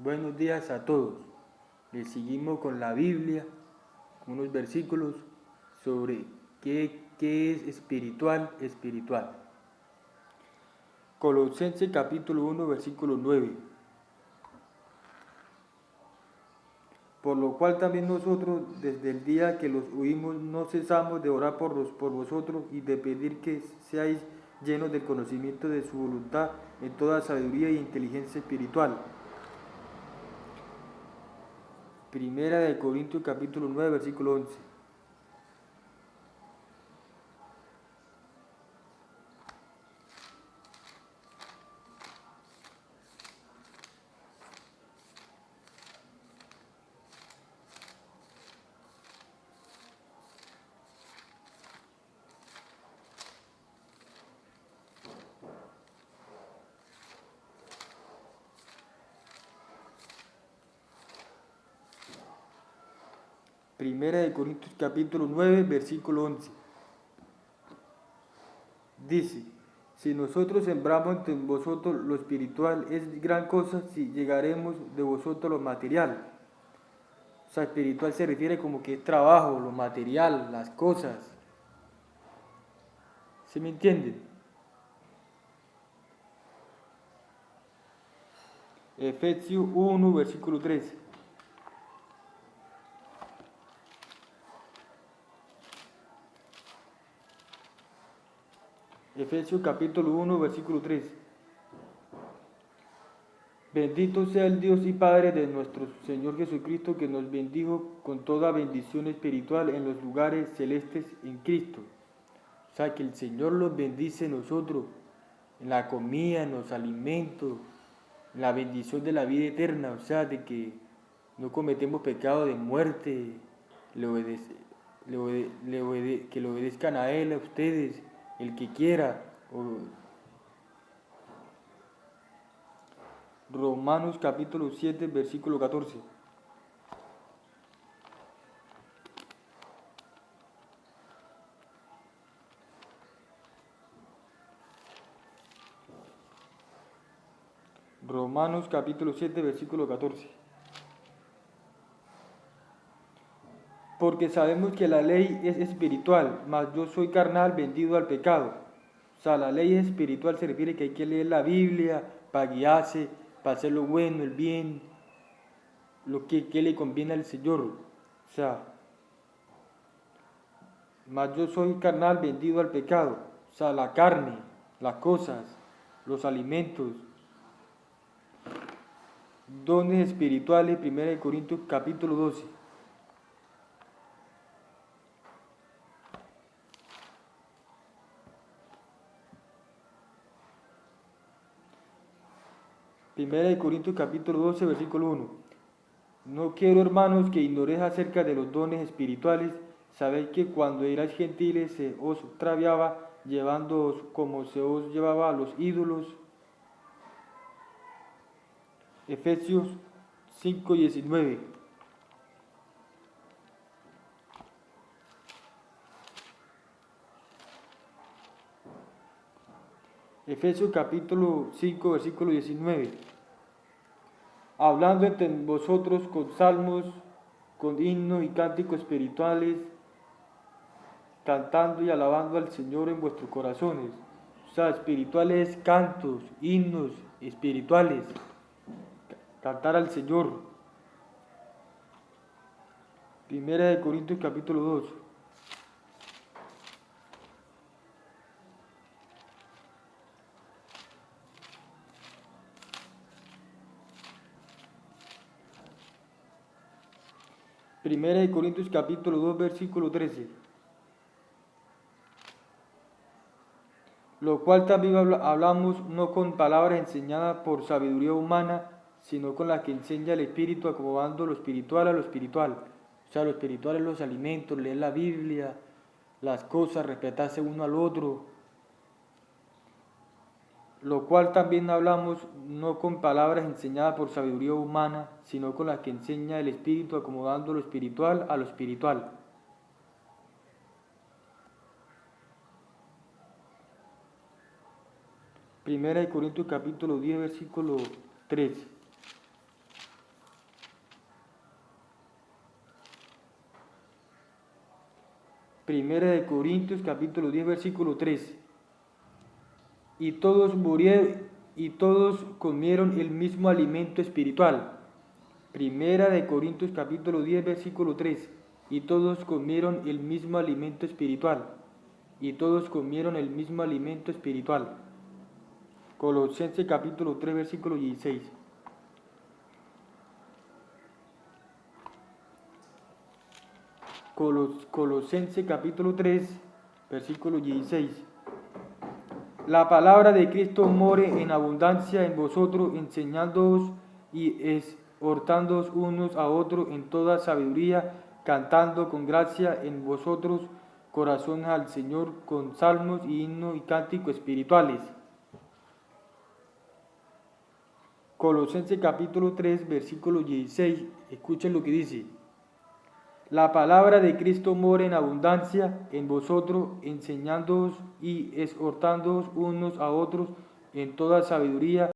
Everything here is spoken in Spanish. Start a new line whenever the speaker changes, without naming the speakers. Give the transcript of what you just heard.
Buenos días a todos. Les seguimos con la Biblia, con unos versículos sobre qué es espiritual. Colosenses capítulo 1, versículo 9. Por lo cual también nosotros, desde el día que los oímos, no cesamos de orar por vosotros y de pedir que seáis llenos del conocimiento de su voluntad en toda sabiduría e inteligencia espiritual. Primera de Corintios capítulo 9, versículo 11. Primera de Corintios capítulo 9, versículo 11. Dice, si nosotros sembramos entre vosotros lo espiritual, es gran cosa si llegaremos de vosotros lo material. O sea, espiritual se refiere como que es trabajo, lo material, las cosas. ¿Sí me entienden? Efesios 1, versículo 13. Efesios capítulo 1, versículo 3. Bendito sea el Dios y Padre de nuestro Señor Jesucristo, que nos bendijo con toda bendición espiritual en los lugares celestes en Cristo. O sea, que el Señor los bendice a nosotros en la comida, en los alimentos, en la bendición de la vida eterna. O sea, de que no cometemos pecado de muerte, que le obedezcan a Él, a ustedes, el que quiera. Romanos capítulo 7, versículo 14. Romanos capítulo 7, versículo 14. Porque sabemos que la ley es espiritual, mas yo soy carnal, vendido al pecado. O sea, la ley espiritual se refiere que hay que leer la Biblia para guiarse, para hacer lo bueno, el bien, lo que le conviene al Señor. O sea, mas yo soy carnal, vendido al pecado. O sea, la carne, las cosas, los alimentos. Dones espirituales, 1 Corintios capítulo 12. Primera de Corintios capítulo 12, versículo 1. No quiero, hermanos, que ignoréis acerca de los dones espirituales. Sabéis que cuando erais gentiles se os traviaba, llevándoos como se os llevaba a los ídolos. Efesios 5, 19. Efesios capítulo 5, versículo 19. Hablando entre vosotros con salmos, con himnos y cánticos espirituales, cantando y alabando al Señor en vuestros corazones. O sea, espirituales, cantos, himnos espirituales, cantar al Señor. Primera de Corintios capítulo 2. Primera de Corintios capítulo 2, versículo 13. Lo cual también hablamos no con palabras enseñadas por sabiduría humana, sino con las que enseña el Espíritu, acomodando lo espiritual a lo espiritual. O sea, lo espiritual es los alimentos, leer la Biblia, las cosas, respetarse uno al otro. Lo cual también hablamos no con palabras enseñadas por sabiduría humana, sino con las que enseña el Espíritu, acomodando lo espiritual a lo espiritual. Primera de Corintios capítulo 10, versículo 3. Primera de Corintios capítulo 10 versículo 3. Y todos murieron y todos comieron el mismo alimento espiritual. Primera de Corintios capítulo 10 versículo 3. Y todos comieron el mismo alimento espiritual. Y todos comieron el mismo alimento espiritual. Colosenses capítulo 3 versículo 16. Colosenses capítulo 3 versículo 16. La palabra de Cristo more en abundancia en vosotros, enseñándoos y exhortándoos unos a otros en toda sabiduría, cantando con gracia en vosotros corazón al Señor con salmos y himnos y cánticos espirituales. Colosenses capítulo 3 versículo 16. Escuchen lo que dice. La palabra de Cristo more en abundancia en vosotros, enseñándoos y exhortándoos unos a otros en toda sabiduría,